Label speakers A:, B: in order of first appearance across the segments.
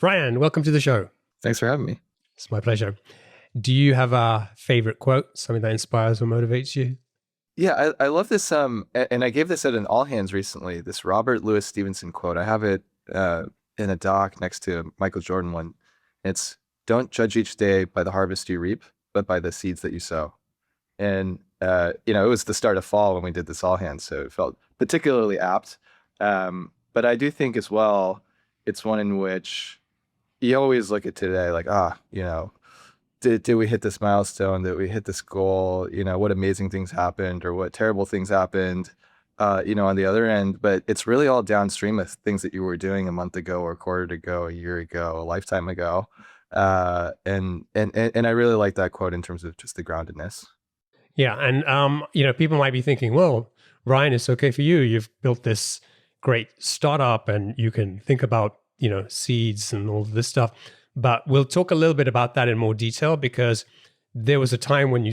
A: Brian, welcome to the show.
B: Thanks for having me.
A: It's my pleasure. Do you have a favorite quote, something that inspires or motivates you?
B: Yeah, I love this. And I gave this at an all hands recently. This Robert Louis Stevenson quote. I have it in a doc next to Michael Jordan one. It's "Don't judge each day by the harvest you reap, but by the seeds that you sow." And it was the start of fall when we did this all hands, so it felt particularly apt. But I do think as well, it's one in which you always look at today like, did we hit this milestone? Did we hit this goal? What amazing things happened or what terrible things happened, on the other end. But it's really all downstream of things that you were doing a month ago or a quarter ago, a year ago, a lifetime ago. And I really like that quote in terms of just the groundedness.
A: Yeah. And, people might be thinking, well, Ryan, it's okay for you. You've built this great startup and you can think about, seeds and all this stuff. But we'll talk a little bit about that in more detail because there was a time when you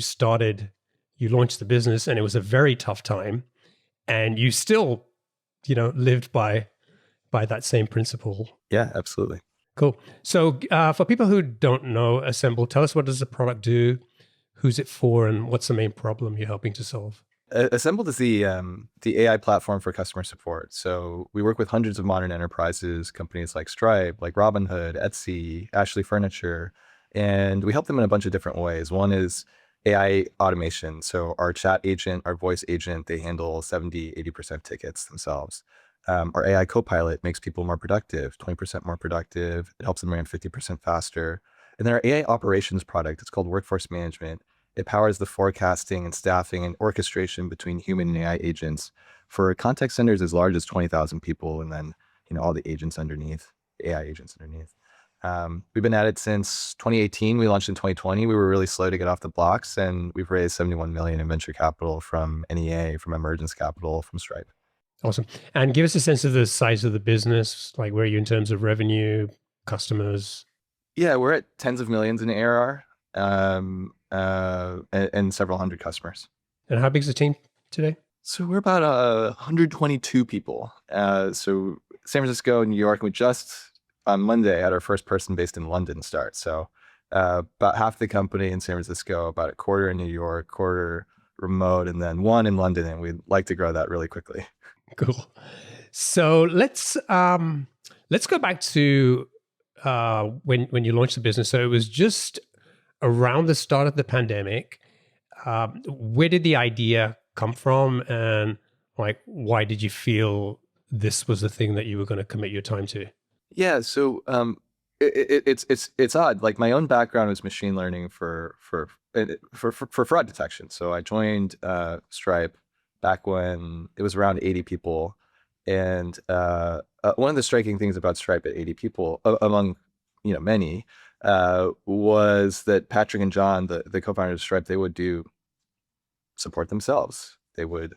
A: launched the business and it was a very tough time and you still, lived by that same principle.
B: Yeah, absolutely.
A: Cool. So for people who don't know Assemble, tell us, what does the product do? Who's it for? And what's the main problem you're helping to solve?
B: Assembled is the AI platform for customer support. So we work with hundreds of modern enterprises, companies like Stripe, like Robinhood, Etsy, Ashley Furniture, and we help them in a bunch of different ways. One is AI automation. So our chat agent, our voice agent, they handle 70, 80% tickets themselves. Our AI copilot makes people more productive, 20% more productive. It helps them run 50% faster. And then our AI operations product, it's called Workforce Management. It powers the forecasting and staffing and orchestration between human and AI agents for contact centers as large as 20,000 people, and then all the agents underneath, AI agents underneath. We've been at it since 2018. We launched in 2020. We were really slow to get off the blocks, and we've raised 71 million in venture capital from NEA, from Emergence Capital, from Stripe.
A: Awesome. And give us a sense of the size of the business, like where are you in terms of revenue, customers?
B: Yeah, we're at tens of millions in ARR. And several hundred customers.
A: And how big is the team today?
B: So we're about 122 people. So San Francisco, New York, we just on Monday had our first person based in London start. So about half the company in San Francisco, about a quarter in New York, quarter remote, and then one in London. And we'd like to grow that really quickly.
A: Cool. So let's go back to when you launched the business. So it was just around the start of the pandemic. Where did the idea come from, and why did you feel this was the thing that you were going to commit your time to?
B: Yeah, so it's odd. Like my own background was machine learning for fraud detection. So I joined Stripe back when it was around 80 people, and one of the striking things about Stripe at 80 people, among many, was that Patrick and John, the co-founders of Stripe, they would do support themselves. They would,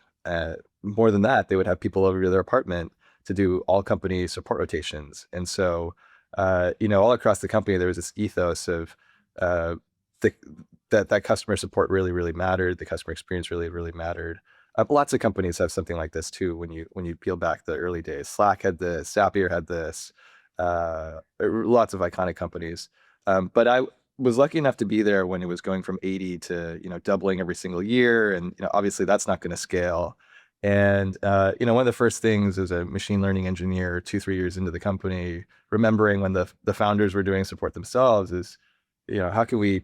B: more than that, they would have people over to their apartment to do all company support rotations. And so, all across the company, there was this ethos of that customer support really, really mattered. The customer experience really, really mattered. Lots of companies have something like this too. When you peel back the early days, Slack had this, Zapier had this. Lots of iconic companies. But I was lucky enough to be there when it was going from 80 to, doubling every single year. And, obviously that's not going to scale. And, one of the first things as a machine learning engineer, 2-3 years into the company, remembering when the founders were doing support themselves is, how can we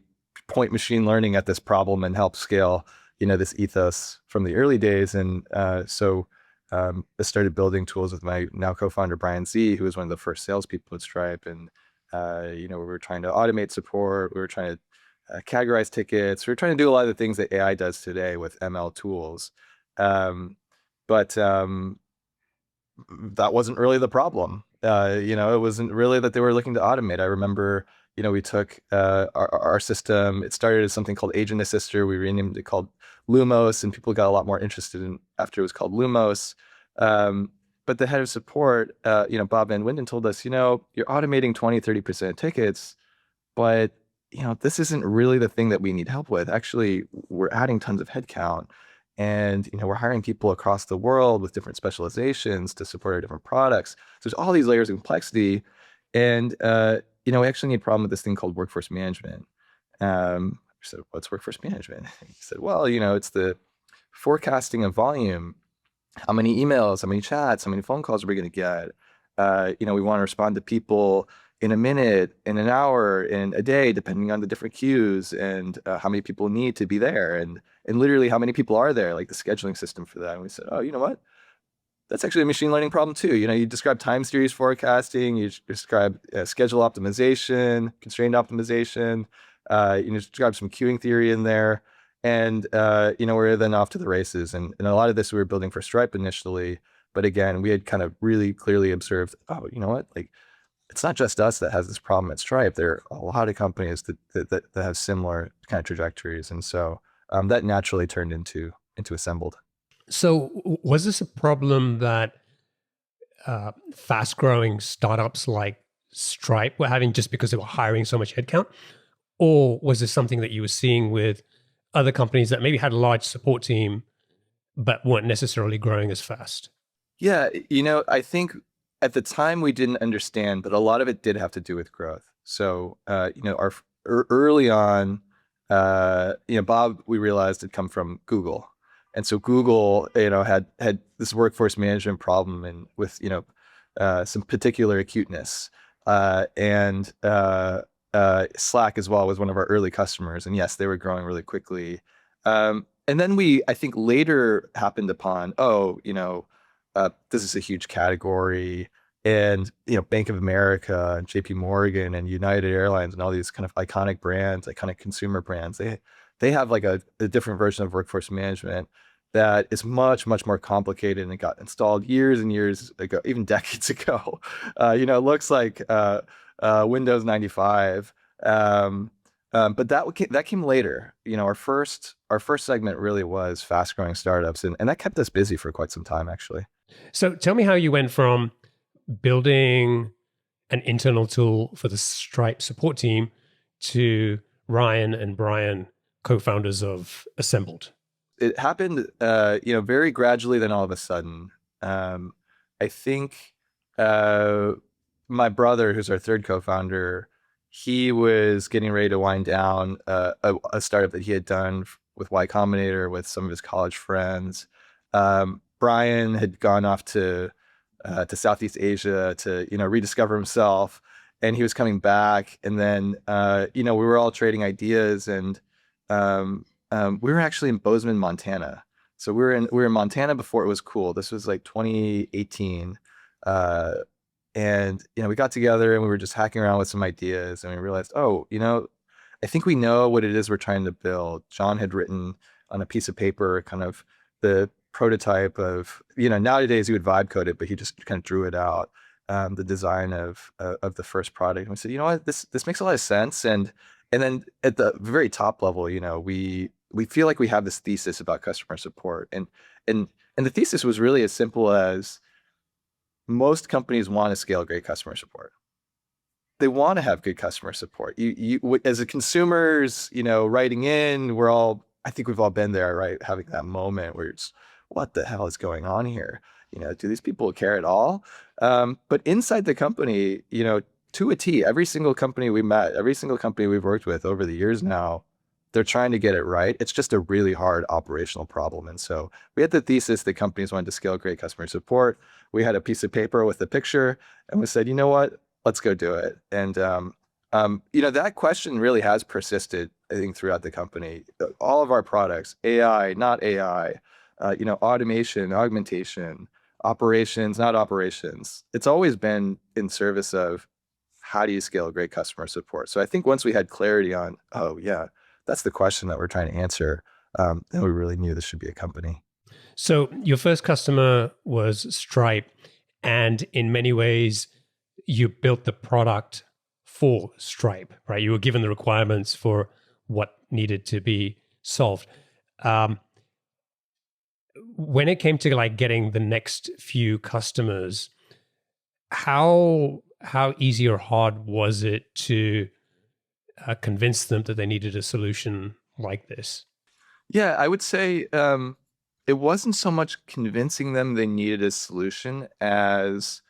B: point machine learning at this problem and help scale, this ethos from the early days. And so I started building tools with my now co-founder, Brian Z, who was one of the first salespeople at Stripe. And we were trying to automate support. We were trying to categorize tickets. We were trying to do a lot of the things that AI does today with ML tools. But that wasn't really the problem. It wasn't really that they were looking to automate. I remember, we took our system. It started as something called Agent Assister. We renamed it called Lumos, and people got a lot more interested in after it was called Lumos. But the head of support, Bob Van Winden, told us, you're automating 20, 30% of tickets, but this isn't really the thing that we need help with. Actually, we're adding tons of headcount, and we're hiring people across the world with different specializations to support our different products. So there's all these layers of complexity, And we actually need a problem with this thing called workforce management. I said, what's workforce management? He said, well, it's the forecasting of volume. How many emails, how many chats, how many phone calls are we going to get? We want to respond to people in a minute, in an hour, in a day, depending on the different queues and how many people need to be there, and literally how many people are there, like the scheduling system for that. And we said, oh, you know what? That's actually a machine learning problem too. You describe time series forecasting, you describe schedule optimization, constraint optimization, you describe some queuing theory in there. And, we're then off to the races. And a lot of this we were building for Stripe initially. But again, we had kind of really clearly observed, oh, you know what? Like, it's not just us that has this problem at Stripe. There are a lot of companies that have similar kind of trajectories. And so that naturally turned into Assembled.
A: So was this a problem that fast-growing startups like Stripe were having just because they were hiring so much headcount? Or was this something that you were seeing with other companies that maybe had a large support team but weren't necessarily growing as fast?
B: Yeah, I think at the time we didn't understand, but a lot of it did have to do with growth. So, early on, Bob, we realized had come from Google. And so Google, had this workforce management problem and with, some particular acuteness. And Slack as well was one of our early customers. And yes, they were growing really quickly. And then I think later happened upon, this is a huge category. And, Bank of America and JP Morgan and United Airlines and all these kind of iconic brands, iconic consumer brands, they have like a different version of workforce management that is much, much more complicated and it got installed years and years ago, even decades ago. It looks like Windows 95. But that came later. Our first segment really was fast growing startups, and that kept us busy for quite some time, actually.
A: So tell me how you went from building an internal tool for the Stripe support team to Ryan and Brian, co-founders of Assembled.
B: It happened, very gradually. Then all of a sudden, I think my brother, who's our third co-founder, he was getting ready to wind down a startup that he had done with Y Combinator with some of his college friends. Brian had gone off to Southeast Asia to rediscover himself, and he was coming back. And then we were all trading ideas, and we were actually in Bozeman, Montana. So we were in Montana before it was cool. This was like 2018. And we got together and we were just hacking around with some ideas, and we realized, I think we know what it is we're trying to build. John had written on a piece of paper kind of the prototype of, nowadays he would vibe code it, but he just kind of drew it out, the design of the first product. And we said, you know what, this makes a lot of sense. And then at the very top level, we feel like we have this thesis about customer support. And the thesis was really as simple as most companies want to scale great customer support. They want to have good customer support. You as a consumers, writing in, I think we've all been there, right? Having that moment where it's, what the hell is going on here? Do these people care at all? But inside the company, to a T, every single company we met, every single company we've worked with over the years now, they're trying to get it right. It's just a really hard operational problem. And so we had the thesis that companies wanted to scale great customer support. We had a piece of paper with a picture, and we said, you know what, let's go do it. And, that question really has persisted, I think, throughout the company. All of our products, AI, not AI, automation, augmentation, operations, not operations. It's always been in service of how do you scale great customer support? So I think once we had clarity on, that's the question that we're trying to answer, then we really knew this should be a company.
A: So your first customer was Stripe, and in many ways, you built the product for Stripe, right? You were given the requirements for what needed to be solved. When it came to like getting the next few customers, how easy or hard was it to convince them that they needed a solution like this?
B: Yeah, I would say it wasn't so much convincing them they needed a solution as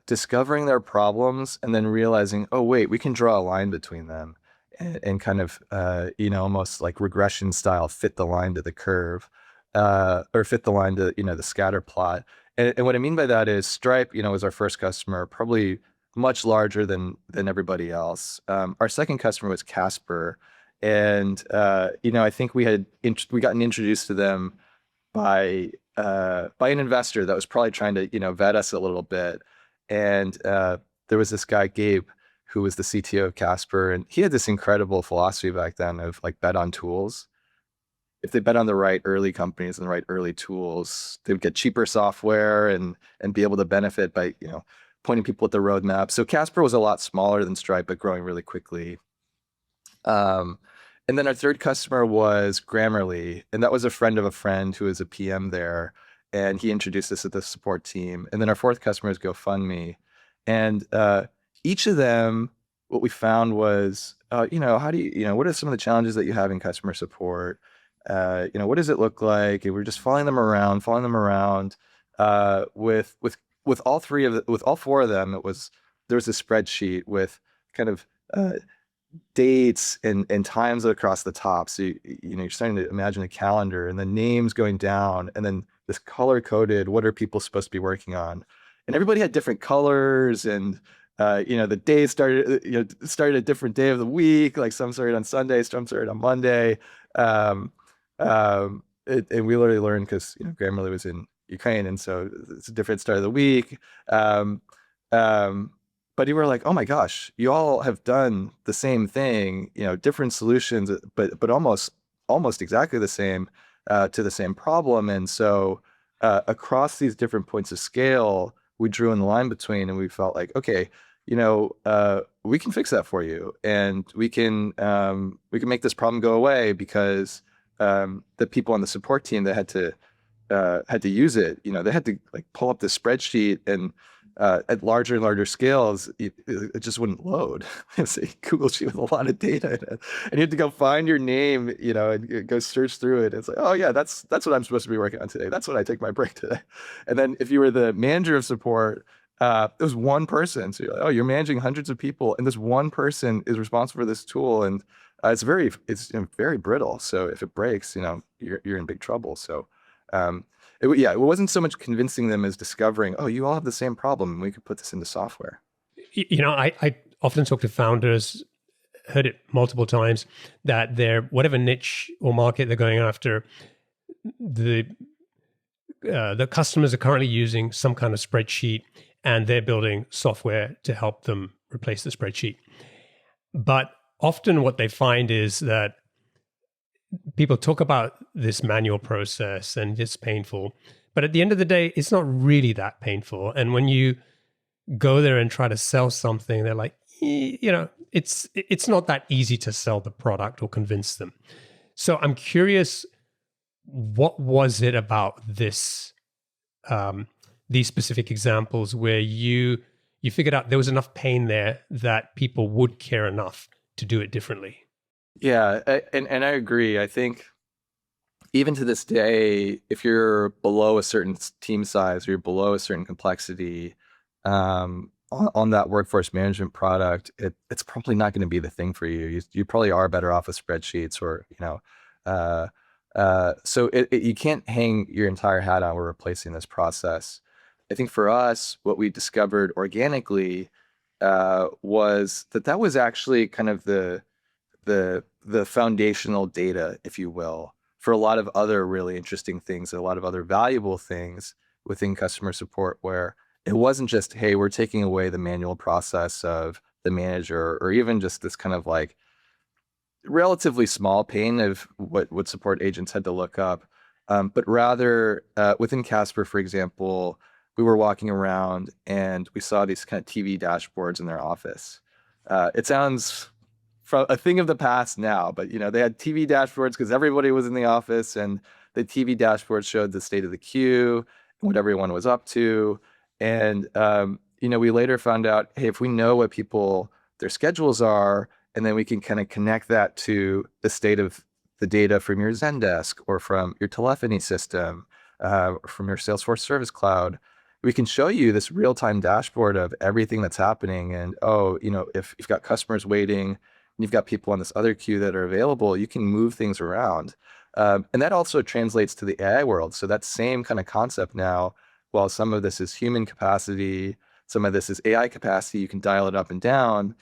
B: discovering their problems and then realizing, oh wait, we can draw a line between them, and kind of almost like regression style fit the line to the curve, or fit the line to the scatter plot. And what I mean by that is Stripe, was our first customer, probably much larger than everybody else. Our second customer was Casper, and I think we gotten introduced to them by an investor that was probably trying to vet us a little bit. And there was this guy Gabe, who was the CTO of Casper, and he had this incredible philosophy back then of like bet on tools. If they bet on the right early companies and the right early tools, they would get cheaper software and be able to benefit by pointing people at the roadmap. So Casper was a lot smaller than Stripe, but growing really quickly. And then our third customer was Grammarly, and that was a friend of a friend who was a PM there, and he introduced us to the support team. And then our fourth customer is GoFundMe, and each of them, what we found was, how do you, what are some of the challenges that you have in customer support? What does it look like? And we're just following them around, with all four of them. There was a spreadsheet with kind of dates and times across the top. So you're starting to imagine a calendar, and then names going down, and then this color coded, what are people supposed to be working on? And everybody had different colors, and the day started a different day of the week. Like some started on Sunday, some started on Monday. And we literally learned because Grammarly was in Ukraine, and so it's a different start of the week. But you were like, oh my gosh, you all have done the same thing, different solutions, but almost exactly the same, to the same problem. And so across these different points of scale, we drew in the line between, and we felt like, okay, we can fix that for you, and we can make this problem go away, because the people on the support team that had to use it, they had to like pull up the spreadsheet, and at larger and larger scales, it just wouldn't load. It's a Google Sheet with a lot of data in it, and you have to go find your name, and go search through it. It's like, oh yeah, that's what I'm supposed to be working on today. That's when I take my break today. And then if you were the manager of support, it was one person. So you're like, oh, you're managing hundreds of people, and this one person is responsible for this tool, and it's very brittle. So if it breaks, you're in big trouble. So. It wasn't so much convincing them as discovering, oh, you all have the same problem, and we could put this into software.
A: I often talk to founders, heard it multiple times, that they're whatever niche or market they're going after, the customers are currently using some kind of spreadsheet, and they're building software to help them replace the spreadsheet. But often what they find is that people talk about this manual process and it's painful, but at the end of the day, it's not really that painful. And when you go there and try to sell something, they're like, it's not that easy to sell the product or convince them. So I'm curious, what was it about this, these specific examples where you figured out there was enough pain there that people would care enough to do it differently?
B: Yeah, and I agree. I think even to this day, if you're below a certain team size or you're below a certain complexity, on that workforce management product, it's probably not going to be the thing for you. You probably are better off with spreadsheets, or so you can't hang your entire hat on, we're replacing this process. I think for us, what we discovered organically was that was actually kind of the foundational data, if you will, for a lot of other really interesting things, and a lot of other valuable things within customer support, where it wasn't just, hey, we're taking away the manual process of the manager, or even just this kind of like relatively small pain of what support agents had to look up. But rather, within Casper, for example, we were walking around and we saw these kind of TV dashboards in their office. It sounds from a thing of the past now, but they had TV dashboards because everybody was in the office, and the TV dashboards showed the state of the queue, what everyone was up to. And we later found out, hey, if we know what their schedules are, and then we can kind of connect that to the state of the data from your Zendesk or from your telephony system, or from your Salesforce Service Cloud, we can show you this real-time dashboard of everything that's happening. And oh, if you've got customers waiting and you've got people on this other queue that are available, you can move things around. And that also translates to the AI world. So that same kind of concept now, while some of this is human capacity, some of this is AI capacity, you can dial it up and down.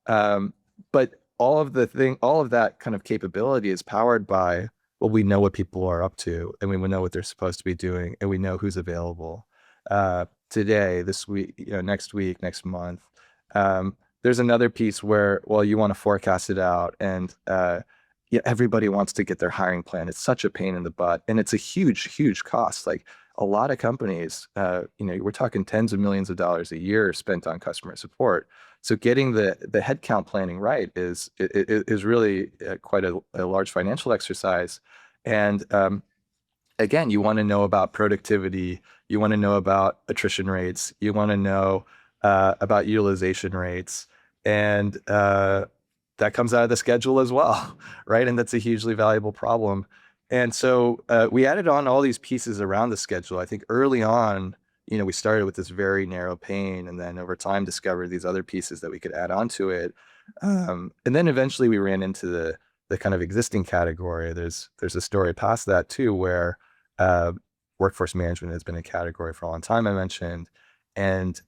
B: But all of that kind of capability is powered by, well, we know what people are up to, and we know what they're supposed to be doing, and we know who's available today, this week, next week, next month. There's another piece where, well, you want to forecast it out, and everybody wants to get their hiring plan. It's such a pain in the butt, and it's a huge, huge cost. Like a lot of companies, we're talking tens of millions of dollars a year spent on customer support. So getting the headcount planning right is really quite a large financial exercise. And again, you want to know about productivity, you want to know about attrition rates, you want to know about utilization rates, and that comes out of the schedule as well, right? And that's a hugely valuable problem. And so we added on all these pieces around the schedule. I think early on, we started with this very narrow pane, and then over time discovered these other pieces that we could add onto it. And then eventually we ran into the kind of existing category. There's a story past that too, where workforce management has been a category for a long time, I mentioned. And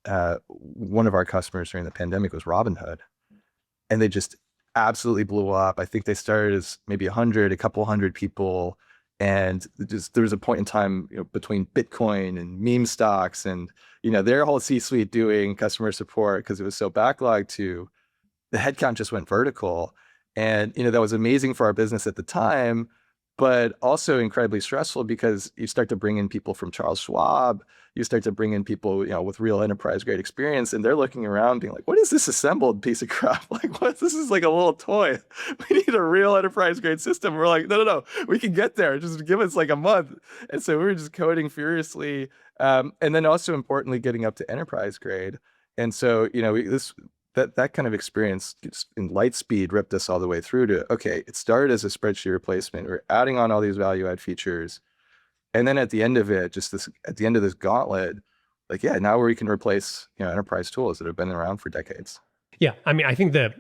B: one of our customers during the pandemic was Robinhood. And they just absolutely blew up. I think they started as maybe a couple hundred people. And there was a point in time, between Bitcoin and meme stocks and, their whole C-suite doing customer support because it was so backlogged to the headcount just went vertical. And, that was amazing for our business at the time, but also incredibly stressful because you start to bring in people from Charles Schwab, you start to bring in people, with real enterprise grade experience, and they're looking around being like, what is this assembled piece of crap? Like, this is like a little toy. We need a real enterprise grade system. We're like, no, we can get there. Just give us like a month. And so we were just coding furiously. And then also importantly, getting up to enterprise grade. And so, that kind of experience just in light speed ripped us all the way through to, okay, it started as a spreadsheet replacement. We're adding on all these value add features. And then at the end of it, at the end of this gauntlet, like, yeah, now we can replace, enterprise tools that have been around for decades.
A: Yeah. I mean, I think the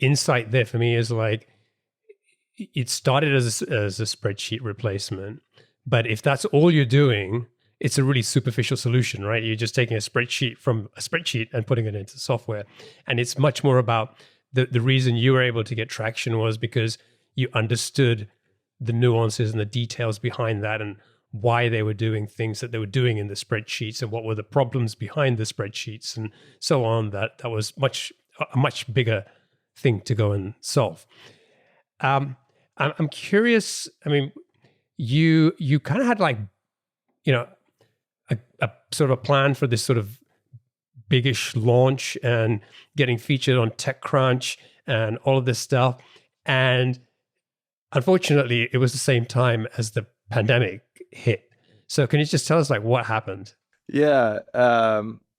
A: insight there for me is like, it started as a spreadsheet replacement, but if that's all you're doing, it's a really superficial solution, right? You're just taking a spreadsheet from a spreadsheet and putting it into software. And it's much more about the reason you were able to get traction was because you understood the nuances and the details behind that and why they were doing things that they were doing in the spreadsheets and what were the problems behind the spreadsheets and so on. That was a much bigger thing to go and solve. I'm curious. I mean, you kind of had like, a sort of a plan for this sort of biggish launch and getting featured on TechCrunch and all of this stuff. And unfortunately, it was the same time as the pandemic hit. So can you just tell us like what happened?
B: Yeah.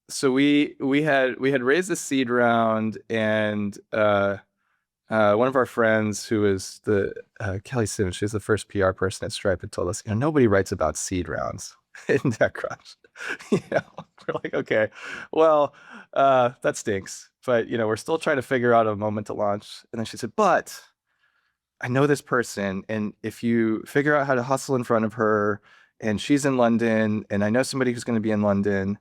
B: So we had raised a seed round, and one of our friends who is Kelly Sims, she's the first PR person at Stripe, had told us, nobody writes about seed rounds in TechCrunch. We're like, okay, well, that stinks. But we're still trying to figure out a moment to launch. And then she said, but I know this person, and if you figure out how to hustle in front of her, and she's in London, and I know somebody who's going to be in London,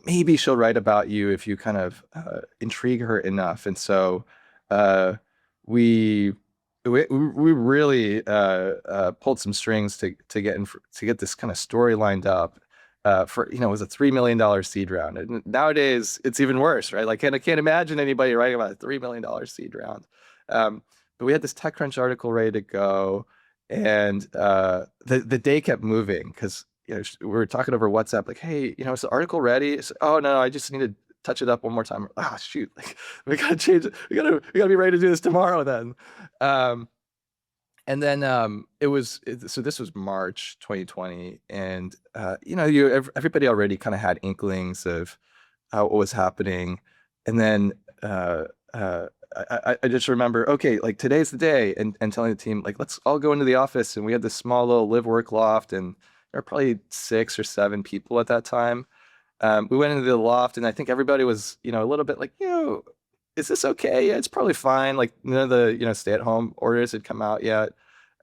B: maybe she'll write about you if you kind of intrigue her enough. And so we really pulled some strings to get this kind of story lined up. It was a $3 million seed round, and nowadays it's even worse, right? Like, I can't imagine anybody writing about a $3 million seed round. But we had this TechCrunch article ready to go, and the day kept moving because we were talking over WhatsApp, like, hey, is the article ready? Oh no, I just need to touch it up one more time. Ah, shoot, like we gotta change it. We gotta be ready to do this tomorrow then. And then so this was March 2020, and everybody already kind of had inklings of what was happening, and then I just remember, okay, like today's the day, and telling the team, like, let's all go into the office. And we had this small little live work loft, and There were probably 6 or 7 people at that time. We went into the loft, and I think everybody was, a little bit like, is this okay? Yeah, it's probably fine. Like none of the, stay-at-home orders had come out yet.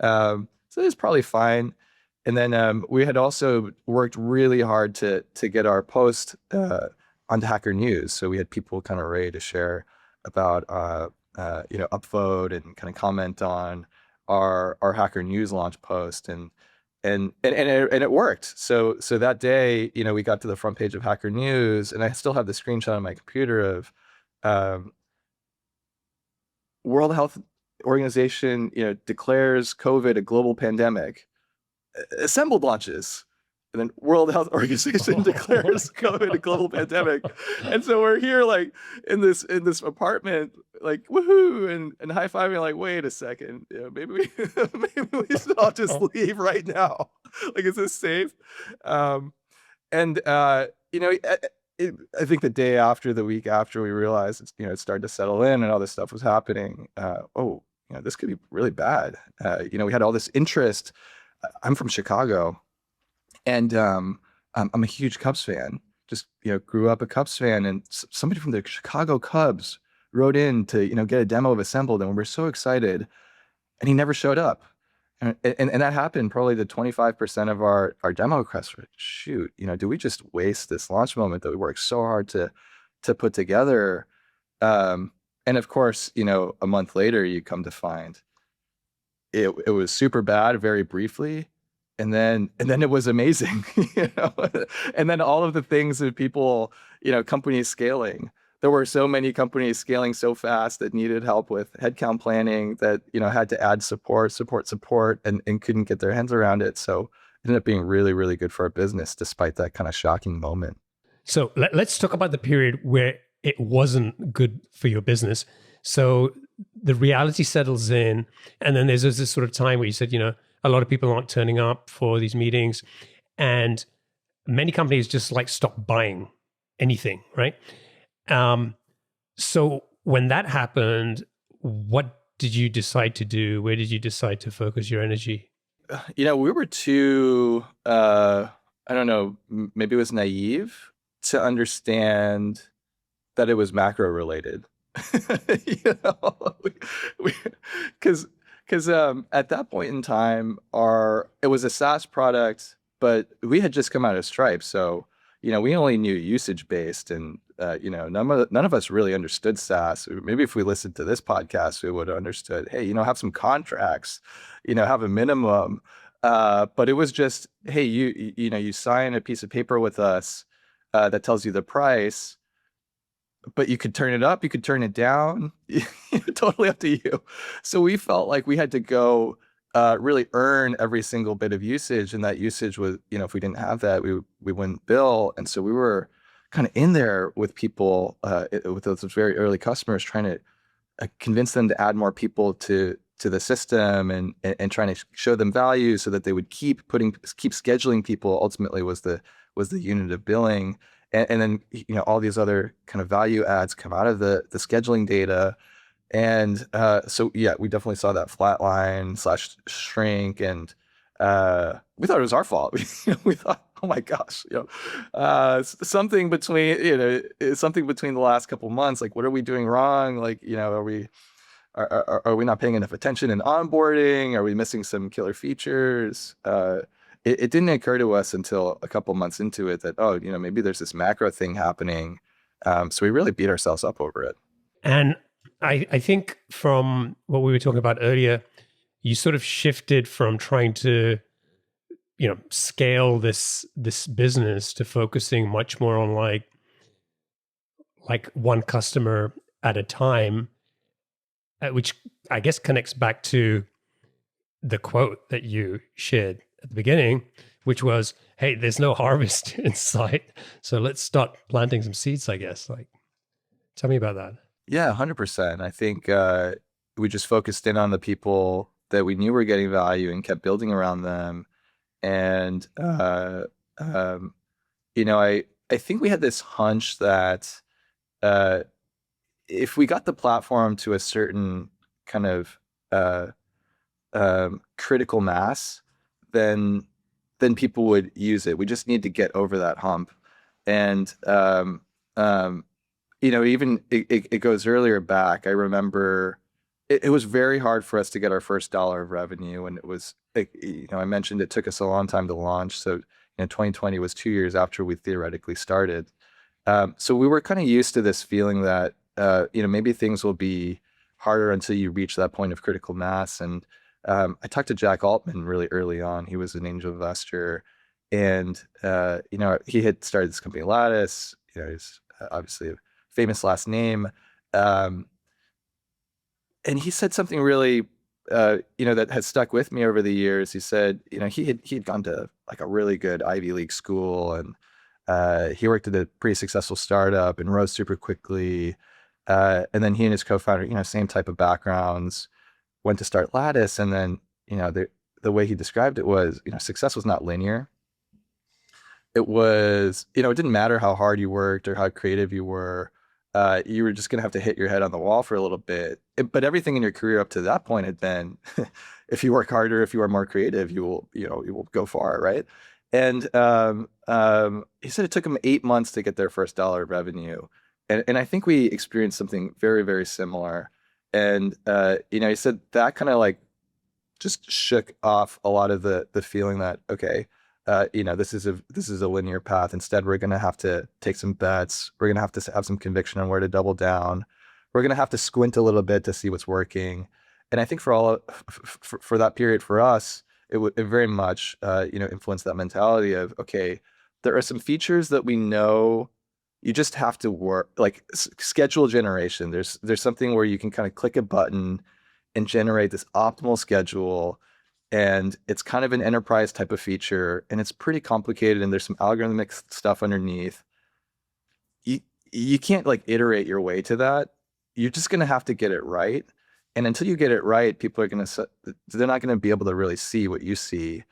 B: So it's probably fine. And then we had also worked really hard to get our post onto Hacker News. So we had people kind of ready to share about upvote and kind of comment on our Hacker News launch post. And it worked. So that day, we got to the front page of Hacker News, and I still have the screenshot on my computer of um, World Health Organization, declares COVID a global pandemic. Assembled launches. And then World Health Organization declares COVID a global pandemic. And so we're here like in this apartment, like woohoo, and high-fiving, like, wait a second, maybe we maybe we should all just leave right now. Like, is this safe? Um, and I think the day after, the week after, we realized it started to settle in and all this stuff was happening. This could be really bad. We had all this interest. I'm from Chicago, and I'm a huge Cubs fan. Just grew up a Cubs fan, and somebody from the Chicago Cubs wrote in to get a demo of Assembled, and we were so excited, and he never showed up. And that happened probably to 25% of our demo requests. Shoot, do we just waste this launch moment that we worked so hard to put together? And of course, a month later, you come to find it was super bad very briefly, and then it was amazing. And then all of the things that people, companies scaling. There were so many companies scaling so fast that needed help with headcount planning that, had to add support, and couldn't get their hands around it. So it ended up being really, really good for our business, despite that kind of shocking moment.
A: So let's talk about the period where it wasn't good for your business. So the reality settles in, and then there's this sort of time where you said, a lot of people aren't turning up for these meetings, and many companies just like stop buying anything, right? So when that happened, what did you decide to do? Where did you decide to focus your energy?
B: We were too, I don't know, maybe it was naive to understand that it was macro related. Because at that point in time, it was a SaaS product, but we had just come out of Stripe, so we only knew usage based, and none of us really understood SaaS. Maybe if we listened to this podcast, we would have understood. Hey, have some contracts, have a minimum. But it was just, hey, you sign a piece of paper with us that tells you the price, but you could turn it up, you could turn it down, totally up to you. So we felt like we had to go really earn every single bit of usage, and that usage was, if we didn't have that, we wouldn't bill. And so we were kind of in there with people, with those very early customers, trying to convince them to add more people to the system, and trying to show them value so that they would keep scheduling people. Ultimately was the unit of billing. And then all these other kind of value adds come out of the scheduling data. And so yeah, we definitely saw that flatline / shrink, and we thought it was our fault. We thought, oh my gosh, something between the last couple months, like what are we doing wrong? Like, are we not paying enough attention in onboarding? Are we missing some killer features? It didn't occur to us until a couple months into it that, maybe there's this macro thing happening. So we really beat ourselves up over it.
A: And I think from what we were talking about earlier, you sort of shifted from trying to, scale this business to focusing much more on like one customer at a time, which I guess connects back to the quote that you shared at the beginning, which was, hey, there's no harvest in sight, so let's start planting some seeds, I guess. Like, tell me about that.
B: Yeah, 100%. I think we just focused in on the people that we knew were getting value and kept building around them. And I think we had this hunch that if we got the platform to a certain kind of critical mass, then then people would use it. We just need to get over that hump. And um, even it goes earlier back. I remember it was very hard for us to get our first dollar of revenue, and I mentioned it took us a long time to launch. So 2020 was 2 years after we theoretically started. So we were kind of used to this feeling that maybe things will be harder until you reach that point of critical mass. And I talked to Jack Altman really early on. He was an angel investor, and he had started this company Lattice. He's obviously a famous last name, and he said something really that has stuck with me over the years. He said, he'd gone to like a really good Ivy League school, and he worked at a pretty successful startup and rose super quickly. And then he and his co-founder, same type of backgrounds, went to start Lattice. And then, the way he described it was, success was not linear. It was, it didn't matter how hard you worked or how creative you were. You were just going to have to hit your head on the wall for a little bit. But everything in your career up to that point had been, if you work harder, if you are more creative, you will go far, right? And he said it took him 8 months to get their first dollar of revenue. And I think we experienced something very, very similar. And, he said that kind of like just shook off a lot of the feeling that, okay, this is a linear path. Instead, we're going to have to take some bets. We're going to have some conviction on where to double down. We're going to have to squint a little bit to see what's working. And I think for that period for us, it very much influenced that mentality of, okay, there are some features that we know you just have to work, like schedule generation. There's something where you can kind of click a button and generate this optimal schedule. And it's kind of an enterprise type of feature, and it's pretty complicated, and there's some algorithmic stuff underneath. You can't like iterate your way to that. You're just going to have to get it right. And until you get it right, they're not going to be able to really see what you see.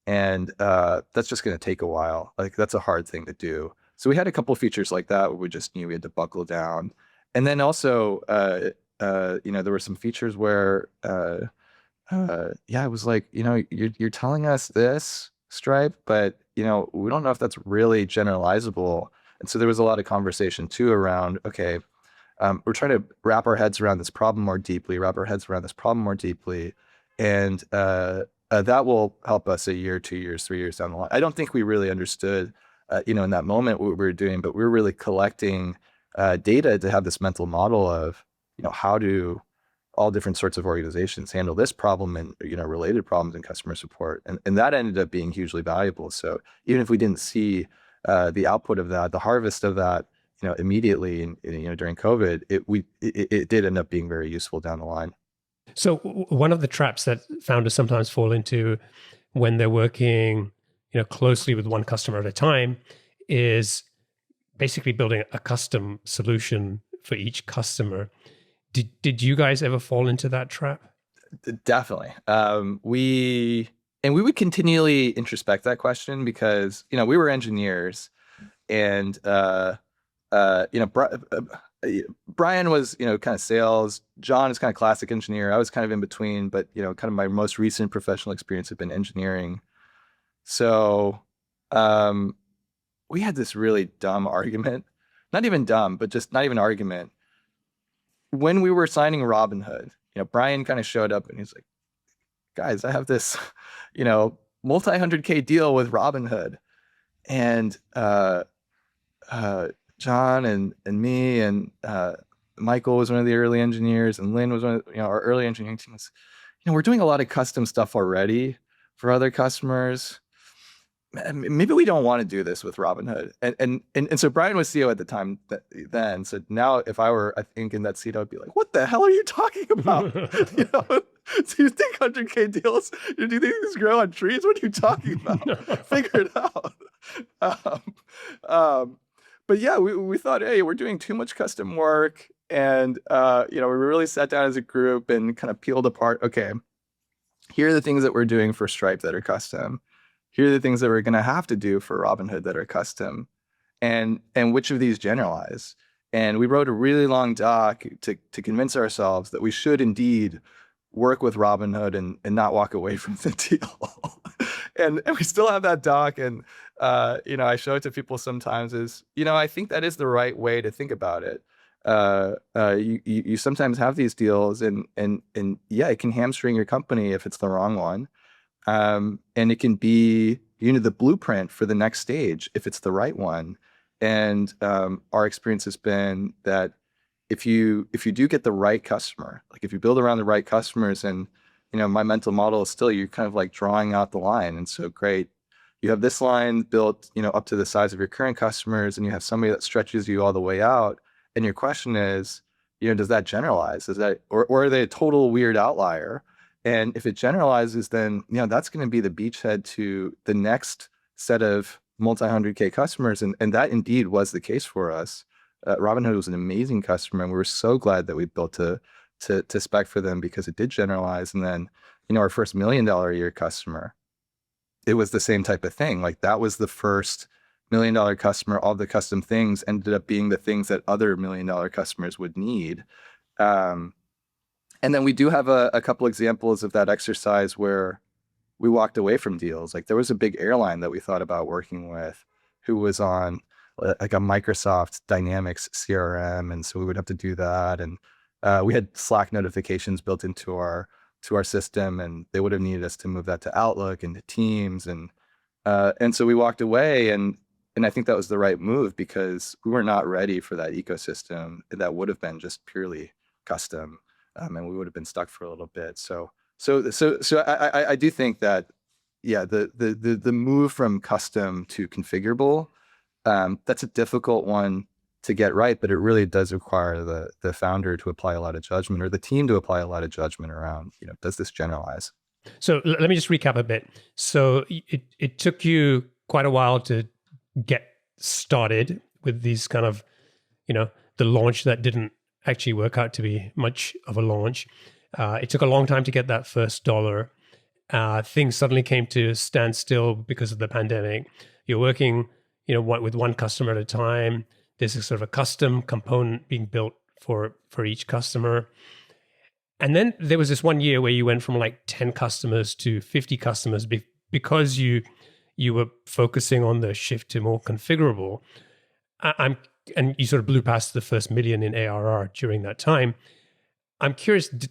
B: And that's just going to take a while. Like that's a hard thing to do. So we had a couple of features like that where we just knew we had to buckle down. And then also, there were some features where, it was like, you're telling us this, Stripe, but, we don't know if that's really generalizable. And so there was a lot of conversation too around, okay, we're trying to wrap our heads around this problem more deeply, and that will help us a year, 2 years, 3 years down the line. I don't think we really understood, in that moment what we were doing, but we were really collecting data to have this mental model of, how do all different sorts of organizations handle this problem and, related problems in customer support. And that ended up being hugely valuable. So even if we didn't see the output of that, the harvest of that, immediately, during COVID, it did end up being very useful down the line.
A: So one of the traps that founders sometimes fall into when they're working, closely with one customer at a time is basically building a custom solution for each customer. Did you guys ever fall into that trap?
B: Definitely. We would continually introspect that question because, we were engineers, and Brian was, kind of sales. John is kind of classic engineer. I was kind of in between, but, kind of my most recent professional experience had been engineering. So we had this really dumb argument, not even dumb, but just not even argument. When we were signing Robinhood, Brian kind of showed up and he's like, guys, I have this, multi-100K deal with Robinhood. And John and me and Michael was one of the early engineers, and Lynn was one of our early engineering teams. We're doing a lot of custom stuff already for other customers. Maybe we don't want to do this with Robinhood. And so Brian was CEO at the time then. So now if I were, I think, in that seat, I would be like, what the hell are you talking about? So you think 100K deals? Do you think these grow on trees? What are you talking about? Figure it out. But yeah, we thought, hey, we're doing too much custom work. And, we really sat down as a group and kind of peeled apart, okay, here are the things that we're doing for Stripe that are custom. Here are the things that we're going to have to do for Robinhood that are custom, and which of these generalize. And we wrote a really long doc to convince ourselves that we should indeed work with Robinhood and not walk away from the deal. and we still have that doc. And, I show it to people sometimes I think that is the right way to think about it. You sometimes have these deals and yeah, it can hamstring your company if it's the wrong one. And it can be, the blueprint for the next stage if it's the right one. And our experience has been that if you do get the right customer, like if you build around the right customers, and my mental model is still you're kind of like drawing out the line. And so great, you have this line built, up to the size of your current customers, and you have somebody that stretches you all the way out. And your question is, does that generalize? Is that or are they a total weird outlier? And if it generalizes, then that's going to be the beachhead to the next set of multi-100K customers, and that indeed was the case for us. Robinhood was an amazing customer, and we were so glad that we built to spec for them because it did generalize. And then our first $1 million a year customer, it was the same type of thing. Like that was the first $1 million customer. All the custom things ended up being the things that other $1 million customers would need. And then we do have a couple examples of that exercise where we walked away from deals. Like there was a big airline that we thought about working with who was on like a Microsoft Dynamics CRM. And so we would have to do that. And we had Slack notifications built into our system, and they would have needed us to move that to Outlook and to Teams. And so we walked away, and I think that was the right move because we were not ready for that ecosystem that would have been just purely custom. And we would have been stuck for a little bit. So I do think that, yeah, the move from custom to configurable, that's a difficult one to get right, but it really does require the founder to apply a lot of judgment, or the team to apply a lot of judgment around, does this generalize?
A: So let me just recap a bit. So it took you quite a while to get started with these kind of, the launch that didn't actually work out to be much of a launch. It took a long time to get that first dollar. Things suddenly came to a standstill because of the pandemic. You're working, with one customer at a time. There's a sort of a custom component being built for each customer. And then there was this 1 year where you went from like 10 customers to 50 customers because you were focusing on the shift to more configurable. And you sort of blew past the first $1 million in ARR during that time. I'm curious, did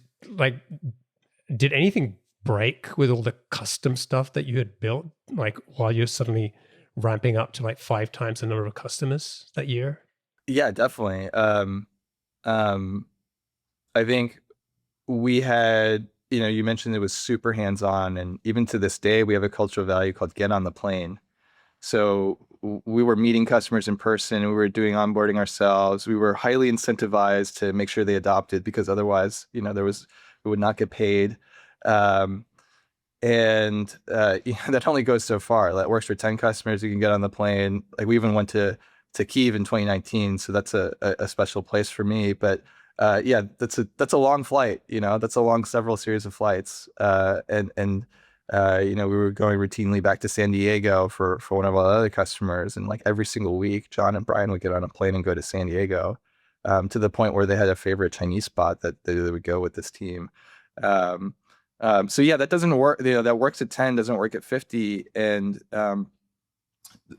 A: anything break with all the custom stuff that you had built, like while you're suddenly ramping up to like 5 times the number of customers that year?
B: Yeah, definitely. I think we had, you mentioned it was super hands-on, and even to this day, we have a cultural value called get on the plane. So we were meeting customers in person, we were doing onboarding ourselves. We were highly incentivized to make sure they adopted, because otherwise, we would not get paid. And that only goes so far. That works for 10 customers. You can get on the plane. Like we even went to Kyiv in 2019. So that's a special place for me. But yeah, that's a long flight, that's a long several series of flights. And we were going routinely back to San Diego for one of our other customers. And like every single week, John and Brian would get on a plane and go to San Diego, to the point where they had a favorite Chinese spot that they would go with this team. So yeah, that doesn't work. That works at 10, doesn't work at 50. And that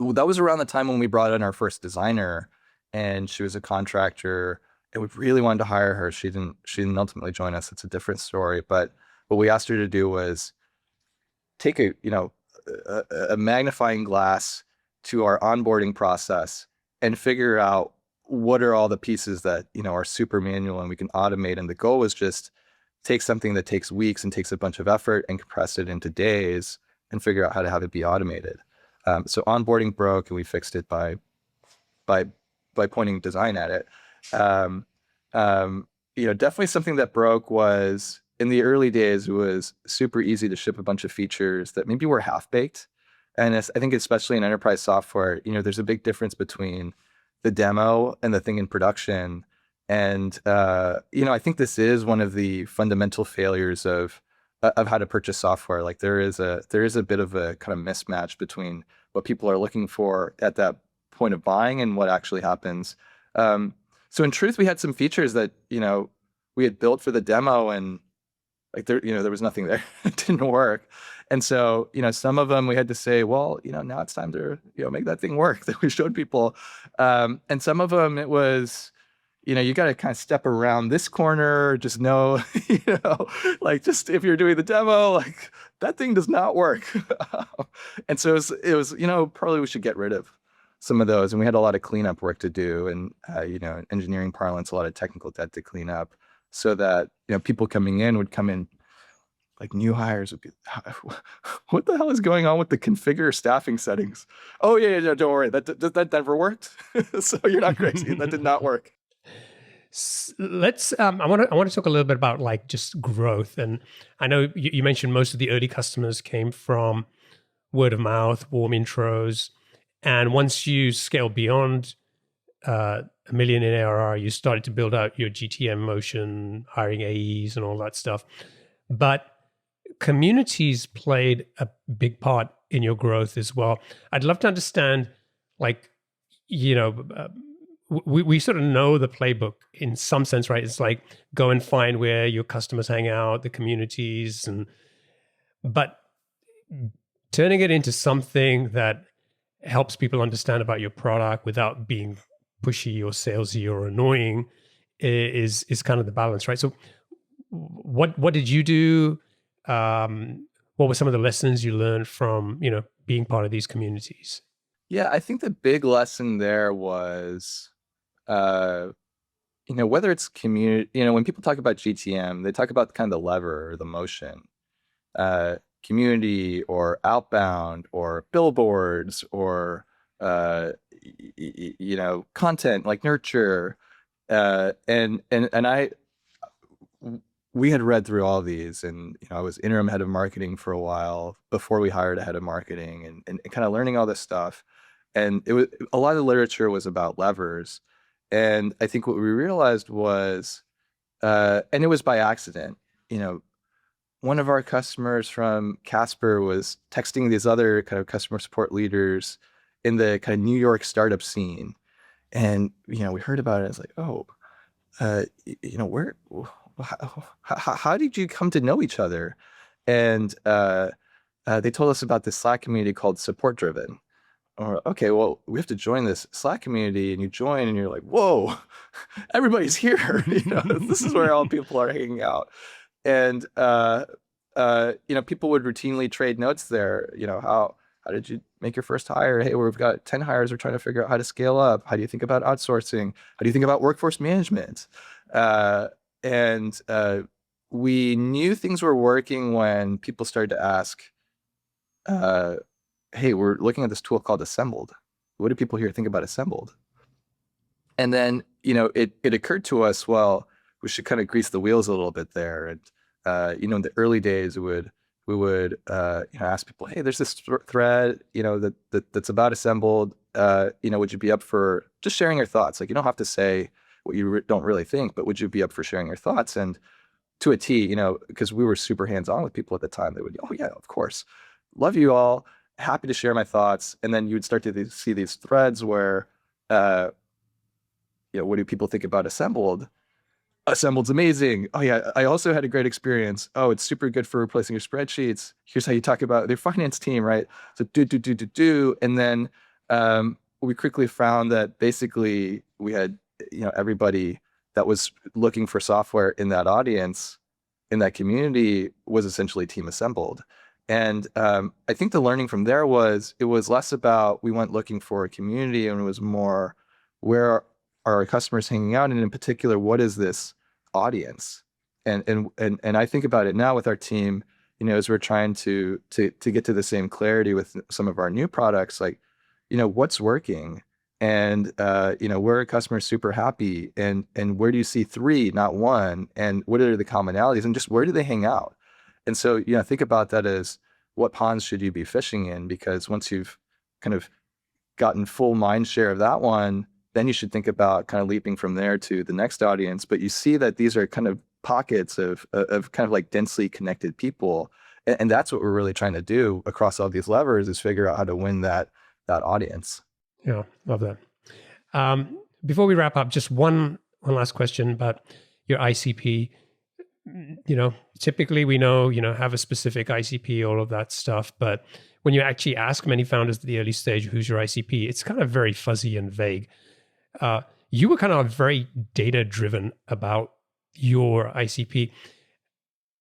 B: was around the time when we brought in our first designer, and she was a contractor, and we really wanted to hire her. She didn't ultimately join us. It's a different story. But what we asked her to do was take a magnifying glass to our onboarding process and figure out what are all the pieces that, are super manual and we can automate. And the goal was just take something that takes weeks and takes a bunch of effort and compress it into days and figure out how to have it be automated. So onboarding broke, and we fixed it by pointing design at it. Definitely something that broke was, in the early days, it was super easy to ship a bunch of features that maybe were half-baked. And I think especially in enterprise software, there's a big difference between the demo and the thing in production. And, I think this is one of the fundamental failures of how to purchase software. Like there is a bit of a kind of mismatch between what people are looking for at that point of buying and what actually happens. So in truth, we had some features that, we had built for the demo, and like there was nothing there. It didn't work. And so, some of them we had to say, well, now it's time to, make that thing work that we showed people. And some of them it was, you got to kind of step around this corner, just know, like just if you're doing the demo, like that thing does not work. And so it was, probably we should get rid of some of those. And we had a lot of cleanup work to do and, engineering parlance, a lot of technical debt to clean up so that, people coming in would come in, like new hires would be, what the hell is going on with the configure staffing settings? Oh yeah, don't worry, that never worked. So you're not crazy. That did not work.
A: Let's. I want to talk a little bit about like just growth, and I know you mentioned most of the early customers came from word of mouth, warm intros, and once you scale beyond $1 million in ARR, you started to build out your GTM motion, hiring AEs, and all that stuff. But communities played a big part in your growth as well. I'd love to understand, like, we sort of know the playbook in some sense, right? It's like go and find where your customers hang out, the communities, but turning it into something that helps people understand about your product without being pushy or salesy or annoying is kind of the balance, right? So what did you do? What were some of the lessons you learned from, being part of these communities?
B: Yeah, I think the big lesson there was, whether it's community, when people talk about GTM, they talk about kind of the lever or the motion, community or outbound or billboards or, content like nurture. We had read through all these and, I was interim head of marketing for a while before we hired a head of marketing and kind of learning all this stuff. And it was a lot of the literature was about levers. And I think what we realized was, and it was by accident, one of our customers from Casper was texting these other kind of customer support leaders in the kind of New York startup scene. And, we heard about it. It's like, oh, how did you come to know each other? And they told us about this Slack community called Support Driven. Or, okay, well, we have to join this Slack community, and you join, and you're like, whoa, everybody's here. This is where all people are hanging out. And people would routinely trade notes there. How did you make your first hire? Hey, we've got 10 hires. We're trying to figure out how to scale up. How do you think about outsourcing? How do you think about workforce management? And we knew things were working when people started to ask, hey, we're looking at this tool called Assembled. What do people here think about Assembled? And then, it occurred to us, well, we should kind of grease the wheels a little bit there. And, in the early days, we would ask people, hey, there's this thread, that's about Assembled. Would you be up for just sharing your thoughts? Like, you don't have to say what you don't really think, but would you be up for sharing your thoughts? And to a T, because we were super hands-on with people at the time, they would, oh yeah, of course. Love you all. Happy to share my thoughts. And then you would start to see these threads where, what do people think about Assembled? Assembled's amazing. Oh yeah, I also had a great experience. Oh, it's super good for replacing your spreadsheets. Here's how you talk about their finance team, right? So do. And then we quickly found that basically we had, everybody that was looking for software in that audience, in that community was essentially team assembled. And I think the learning from there was, it was less about we went looking for a community and it was more, where are our customers hanging out? And in particular, what is this audience? And I think about it now with our team, as we're trying to get to the same clarity with some of our new products, like, what's working? And where are customers super happy? And where do you see 3, not 1? And what are the commonalities? And just where do they hang out? And so, think about that as what ponds should you be fishing in? Because once you've kind of gotten full mind share of that one, then you should think about kind of leaping from there to the next audience. But you see that these are kind of pockets of kind of like densely connected people. And that's what we're really trying to do across all these levers, is figure out how to win that audience.
A: Yeah, love that. Before we wrap up, just one last question about your ICP. typically we know, have a specific ICP, all of that stuff. But when you actually ask many founders at the early stage, who's your ICP, it's kind of very fuzzy and vague. You were kind of very data driven about your ICP.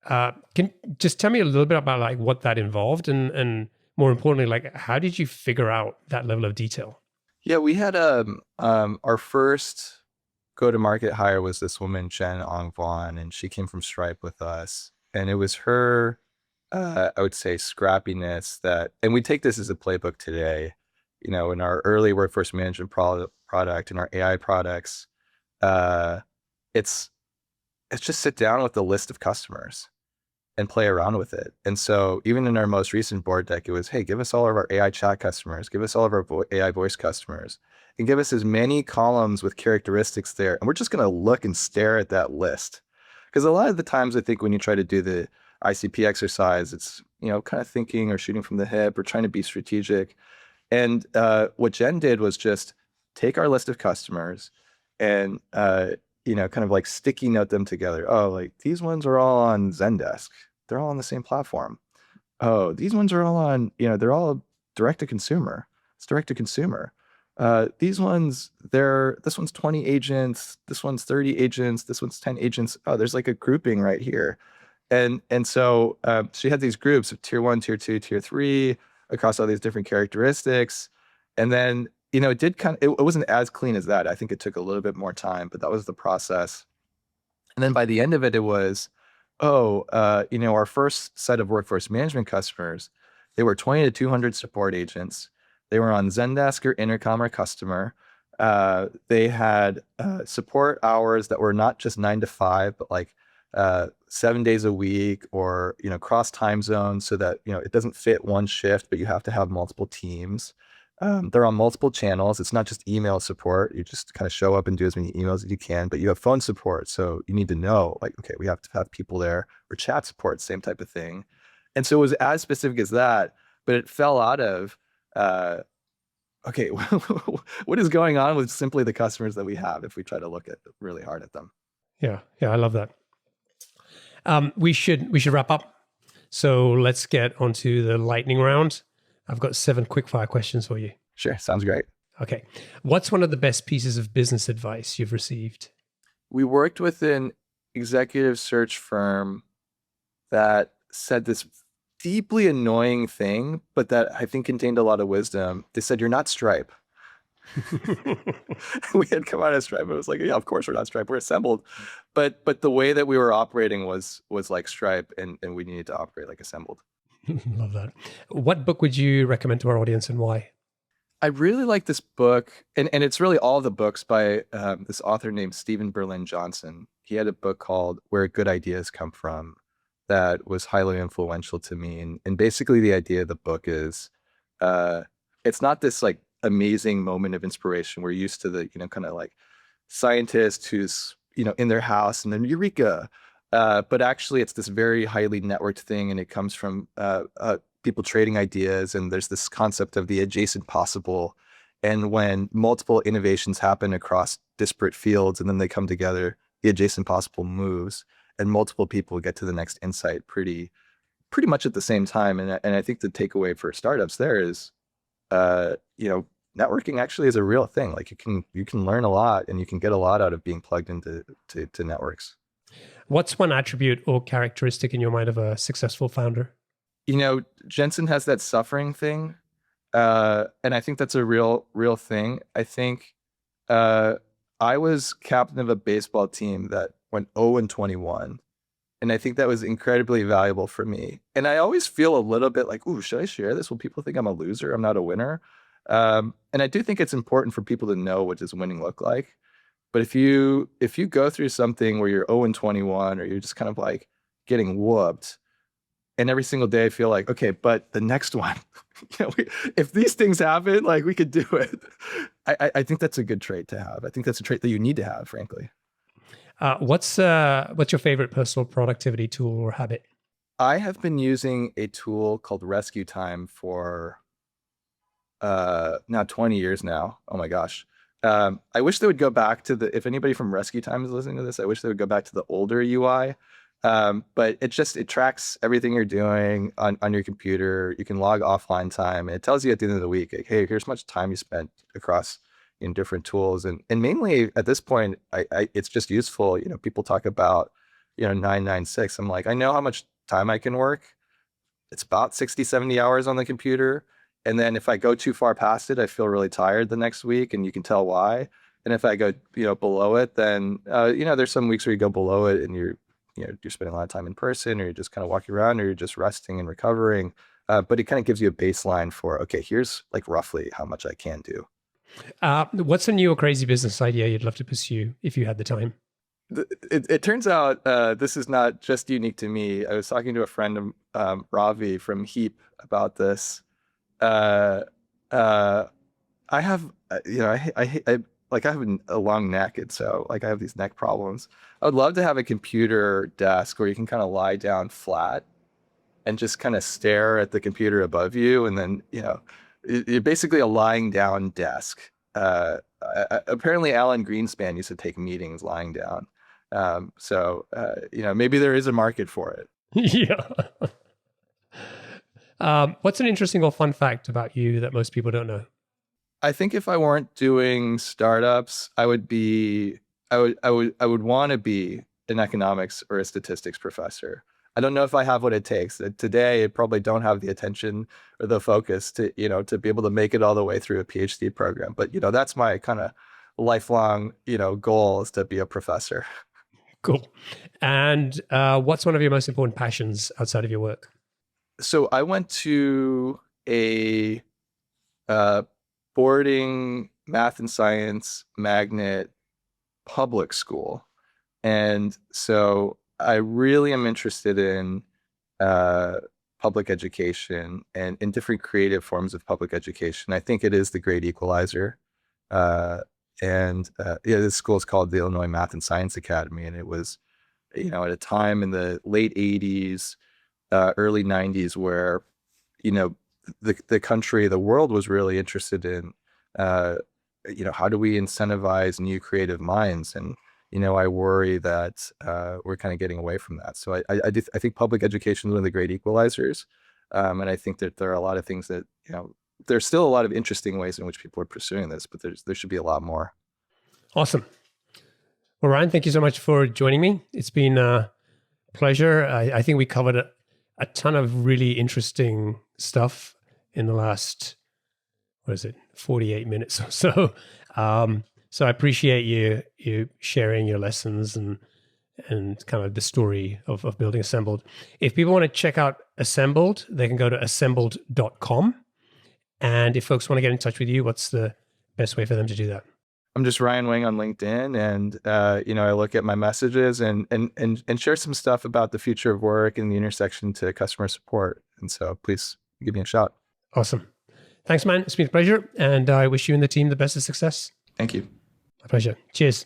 A: Can just tell me a little bit about like what that involved, and more importantly, like how did you figure out that level of detail?
B: Yeah, we had our first go-to-market hire was this woman, Jen Ong, and she came from Stripe with us. And it was her, I would say, scrappiness that, and we take this as a playbook today, in our early workforce management product and our AI products, it's just sit down with a list of customers and play around with it. And so even in our most recent board deck, it was, hey, give us all of our AI chat customers, give us all of our AI voice customers, and give us as many columns with characteristics there. And we're just going to look and stare at that list. Because a lot of the times, I think when you try to do the ICP exercise, it's, kind of thinking or shooting from the hip or trying to be strategic. And what Jen did was just take our list of customers and, kind of like sticky note them together. Oh, like these ones are all on Zendesk. They're all on the same platform. Oh, these ones are all on, they're all direct to consumer. It's direct to consumer. These ones, this one's 20 agents, this one's 30 agents, this one's 10 agents. Oh, there's like a grouping right here. And so she had these groups of tier 1, tier 2, tier 3 across all these different characteristics. And then, it did it wasn't as clean as that. I think it took a little bit more time, but that was the process. And then by the end of it, it was, our first set of workforce management customers, they were 20 to 200 support agents. They were on Zendesk or Intercom or Customer. They had support hours that were not just 9 to 5, but like 7 days a week, or cross time zones, so that it doesn't fit one shift, but you have to have multiple teams. They're on multiple channels. It's not just email support. You just kind of show up and do as many emails as you can, but you have phone support. So you need to know, like, okay, we have to have people there, or chat support, same type of thing. And so it was as specific as that, but it fell out of, okay, what is going on with simply the customers that we have if we try to look at really hard at them?
A: Yeah, I love that. We should wrap up. So let's get onto the lightning round. I've got 7 quickfire questions for you.
B: Sure, sounds great.
A: Okay. What's one of the best pieces of business advice you've received?
B: We worked with an executive search firm that said this deeply annoying thing, but that I think contained a lot of wisdom. They said, "You're not Stripe." We had come out of Stripe. It was like, yeah, of course we're not Stripe. We're assembled. But the way that we were operating was like Stripe, and we needed to operate like assembled.
A: Love that. What book would you recommend to our audience, and why?
B: I really like this book, and it's really all the books by this author named Stephen Berlin Johnson. He had a book called Where Good Ideas Come From that was highly influential to me. And basically the idea of the book is it's not this like amazing moment of inspiration. We're used to the, kind of like scientist who's, in their house and then eureka. But actually it's this very highly networked thing, and it comes from people trading ideas, and there's this concept of the adjacent possible. And when multiple innovations happen across disparate fields and then they come together, the adjacent possible moves, and multiple people get to the next insight pretty much at the same time. And I think the takeaway for startups there is, networking actually is a real thing. Like you can learn a lot, and you can get a lot out of being plugged into networks.
A: What's one attribute or characteristic in your mind of a successful founder?
B: Jensen has that suffering thing. And I think that's a real thing. I think I was captain of a baseball team that went 0-21. And I think that was incredibly valuable for me. And I always feel a little bit like, ooh, should I share this? Will people think I'm a loser? I'm not a winner. And I do think it's important for people to know what does winning look like. But if you go through something where you're 0-21, or you're just kind of like getting whooped, and every single day I feel like, okay, but the next one, if these things happen, like we could do it. I think that's a good trait to have. I think that's a trait that you need to have, frankly.
A: What's your favorite personal productivity tool or habit?
B: I have been using a tool called Rescue Time for now 20 years now. Oh my gosh. I wish they would go back to if anybody from Rescue Time is listening to this, I wish they would go back to the older UI. But it tracks everything you're doing on your computer. You can log offline time. And it tells you at the end of the week, like, hey, here's how much time you spent across in different tools. And mainly at this point, it's just useful. People talk about, 996. I'm like, I know how much time I can work. It's about 60, 70 hours on the computer. And then if I go too far past it, I feel really tired the next week, and you can tell why. And if I go, below it, then, there's some weeks where you go below it and you're spending a lot of time in person, or you're just kind of walking around, or you're just resting and recovering. But it kind of gives you a baseline for, okay, here's like roughly how much I can do.
A: What's a new or crazy business idea you'd love to pursue if you had the time?
B: It turns out this is not just unique to me. I was talking to a friend, Ravi from Heap, about this. Uh, uh, I have, I have a long neck, and so like I have these neck problems. I would love to have a computer desk where you can kind of lie down flat and just kind of stare at the computer above you, and then you're basically a lying down desk. Apparently, Alan Greenspan used to take meetings lying down. So maybe there is a market for it.
A: Yeah. What's an interesting or fun fact about you that most people don't know?
B: I think if I weren't doing startups, I would want to be an economics or a statistics professor. I don't know if I have what it takes. Today, I probably don't have the attention or the focus to be able to make it all the way through a PhD program. But that's my kind of lifelong goal, is to be a professor.
A: Cool. And what's one of your most important passions outside of your work?
B: So I went to a boarding math and science magnet public school. And so I really am interested in public education and in different creative forms of public education. I think it is the great equalizer. This school is called the Illinois Math and Science Academy. And it was, at a time in the late 80s, early 90s where, the country, the world was really interested in, how do we incentivize new creative minds? And, I worry that we're kind of getting away from that. So I think public education is one of the great equalizers. And I think that there are a lot of things that, there's still a lot of interesting ways in which people are pursuing this, but there should be a lot more.
A: Awesome. Well, Ryan, thank you so much for joining me. It's been a pleasure. I think we covered a ton of really interesting stuff in the last, 48 minutes or so. So I appreciate you sharing your lessons and kind of the story of building Assembled. If people want to check out Assembled, they can go to assembled.com. And if folks want to get in touch with you, what's the best way for them to do that?
B: I'm just Ryan Wang on LinkedIn, and I look at my messages and share some stuff about the future of work and the intersection to customer support. And so please give me a shout.
A: Awesome. Thanks, man. It's been a pleasure, and I wish you and the team the best of success.
B: Thank you.
A: My pleasure. Cheers.